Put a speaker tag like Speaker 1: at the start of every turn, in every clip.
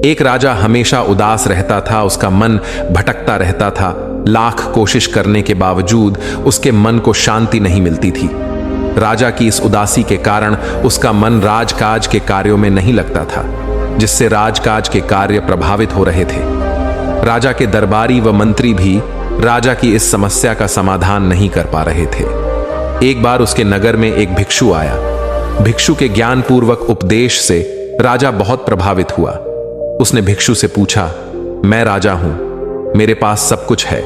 Speaker 1: एक राजा हमेशा उदास रहता था, उसका मन भटकता रहता था। लाख कोशिश करने के बावजूद उसके मन को शांति नहीं मिलती थी। राजा की इस उदासी के कारण उसका मन राजकाज के कार्यों में नहीं लगता था, जिससे राजकाज के कार्य प्रभावित हो रहे थे। राजा के दरबारी व मंत्री भी राजा की इस समस्या का समाधान नहीं कर पा रहे थे। एक बार उसके नगर में एक भिक्षु आया। भिक्षु के ज्ञानपूर्वक उपदेश से राजा बहुत प्रभावित हुआ। उसने भिक्षु से पूछा, मैं राजा हूं, मेरे पास सब कुछ है,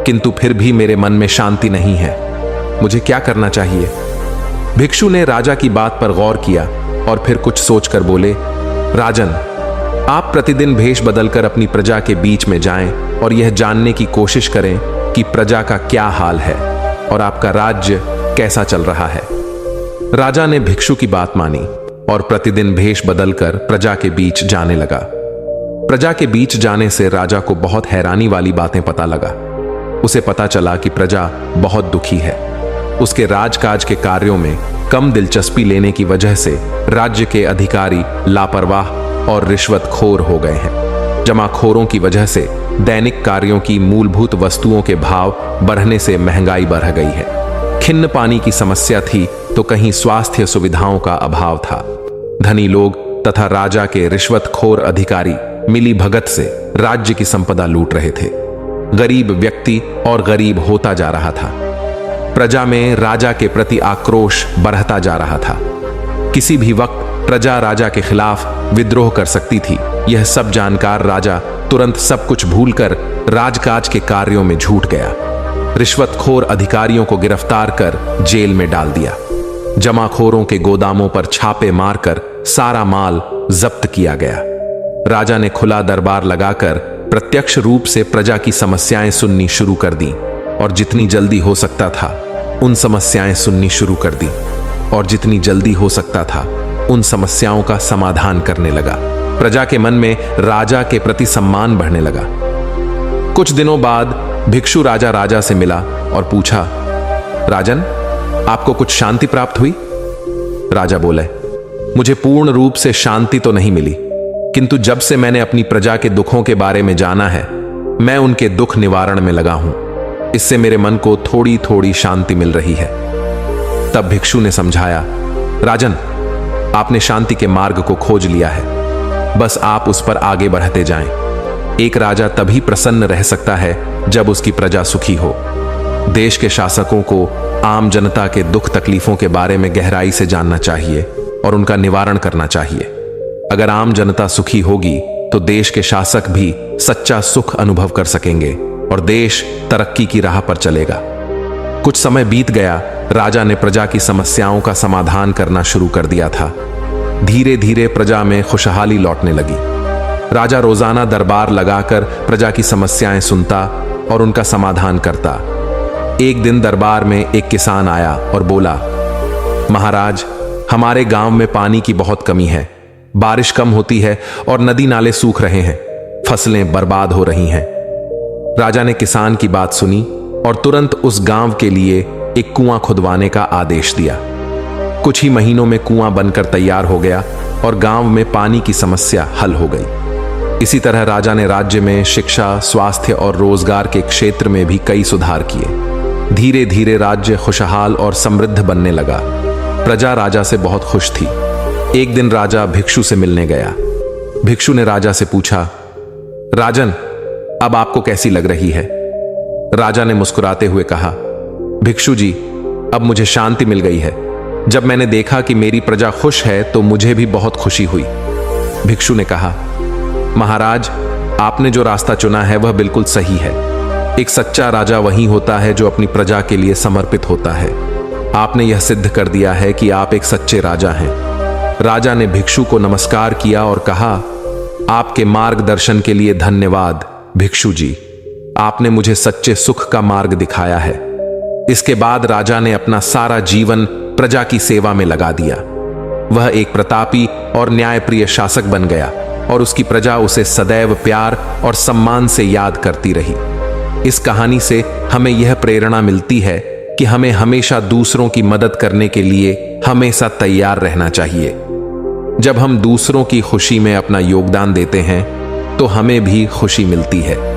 Speaker 1: किंतु फिर भी मेरे मन में शांति नहीं है, मुझे क्या करना चाहिए? भिक्षु ने राजा की बात पर गौर किया और फिर कुछ सोचकर बोले, राजन, आप प्रतिदिन भेष बदलकर अपनी प्रजा के बीच में जाएं और यह जानने की कोशिश करें कि प्रजा का क्या हाल है और आपका राज्य कैसा चल रहा है। राजा ने भिक्षु की बात मानी और प्रतिदिन भेष बदलकर प्रजा के बीच जाने लगा। प्रजा के बीच जाने से राजा को बहुत हैरानी वाली बातें पता लगा। उसे पता चला कि प्रजा बहुत दुखी है। उसके राजकाज के कार्यों में कम दिलचस्पी लेने की वजह से राज्य के अधिकारी लापरवाह और रिश्वतखोर हो गए हैं। जमाखोरों की वजह से दैनिक कार्यों की मूलभूत वस्तुओं के भाव बढ़ने से महंगाई बढ़ गई है। खिन्न पानी की समस्या थी तो कहीं स्वास्थ्य सुविधाओं का अभाव था। धनी लोग तथा राजा के रिश्वतखोर अधिकारी मिली भगत से राज्य की संपदा लूट रहे थे। गरीब व्यक्ति और गरीब होता जा रहा था। प्रजा में राजा के प्रति आक्रोश बढ़ता जा रहा था। किसी भी वक्त प्रजा राजा के खिलाफ विद्रोह कर सकती थी। यह सब जानकार राजा तुरंत सब कुछ भूलकर राजकाज के कार्यों में झूठ गया। रिश्वतखोर अधिकारियों को गिरफ्तार कर जेल में डाल दिया। जमाखोरों के गोदामों पर छापे मारकर सारा माल जब्त किया गया। राजा ने खुला दरबार लगाकर प्रत्यक्ष रूप से प्रजा की समस्याएं सुननी शुरू कर दी और जितनी जल्दी हो सकता था उन समस्याएं सुननी शुरू कर दी और जितनी जल्दी हो सकता था उन समस्याओं का समाधान करने लगा। प्रजा के मन में राजा के प्रति सम्मान बढ़ने लगा। कुछ दिनों बाद भिक्षु राजा से मिला और पूछा, राजन, आपको कुछ शांति प्राप्त हुई? राजा बोले, मुझे पूर्ण रूप से शांति तो नहीं मिली, किंतु जब से मैंने अपनी प्रजा के दुखों के बारे में जाना है, मैं उनके दुख निवारण में लगा हूं। इससे मेरे मन को थोड़ी थोड़ी शांति मिल रही है। तब भिक्षु ने समझाया, राजन, आपने शांति के मार्ग को खोज लिया है, बस आप उस पर आगे बढ़ते जाएं। एक राजा तभी प्रसन्न रह सकता है जब उसकी प्रजा सुखी हो। देश के शासकों को आम जनता के दुख तकलीफों के बारे में गहराई से जानना चाहिए और उनका निवारण करना चाहिए। अगर आम जनता सुखी होगी तो देश के शासक भी सच्चा सुख अनुभव कर सकेंगे और देश तरक्की की राह पर चलेगा। कुछ समय बीत गया। राजा ने प्रजा की समस्याओं का समाधान करना शुरू कर दिया था। धीरे धीरे प्रजा में खुशहाली लौटने लगी। राजा रोजाना दरबार लगाकर प्रजा की समस्याएं सुनता और उनका समाधान करता। एक दिन दरबार में एक किसान आया और बोला, महाराज, हमारे गांव में पानी की बहुत कमी है। बारिश कम होती है और नदी नाले सूख रहे हैं, फसलें बर्बाद हो रही हैं। राजा ने किसान की बात सुनी और तुरंत उस गांव के लिए एक कुआं खुदवाने का आदेश दिया। कुछ ही महीनों में कुआं बनकर तैयार हो गया और गांव में पानी की समस्या हल हो गई। इसी तरह राजा ने राज्य में शिक्षा, स्वास्थ्य और रोजगार के क्षेत्र में भी कई सुधार किए। धीरे धीरे राज्य खुशहाल और समृद्ध बनने लगा। प्रजा राजा से बहुत खुश थी। एक दिन राजा भिक्षु से मिलने गया। भिक्षु ने राजा से पूछा, राजन, अब आपको कैसी लग रही है? राजा ने मुस्कुराते हुए कहा, भिक्षु जी, अब मुझे शांति मिल गई है। जब मैंने देखा कि मेरी प्रजा खुश है तो मुझे भी बहुत खुशी हुई। भिक्षु ने कहा, महाराज, आपने जो रास्ता चुना है वह बिल्कुल सही है। एक सच्चा राजा वही होता है जो अपनी प्रजा के लिए समर्पित होता है। आपने यह सिद्ध कर दिया है कि आप एक सच्चे राजा हैं। राजा ने भिक्षु को नमस्कार किया और कहा, आपके मार्गदर्शन के लिए धन्यवाद भिक्षु जी। आपने मुझे सच्चे सुख का मार्ग दिखाया है। इसके बाद राजा ने अपना सारा जीवन प्रजा की सेवा में लगा दिया। वह एक प्रतापी और न्यायप्रिय शासक बन गया और उसकी प्रजा उसे सदैव प्यार और सम्मान से याद करती रही। इस कहानी से हमें यह प्रेरणा मिलती है कि हमें हमेशा दूसरों की मदद करने के लिए हमेशा तैयार रहना चाहिए। जब हम दूसरों की खुशी में अपना योगदान देते हैं तो हमें भी खुशी मिलती है।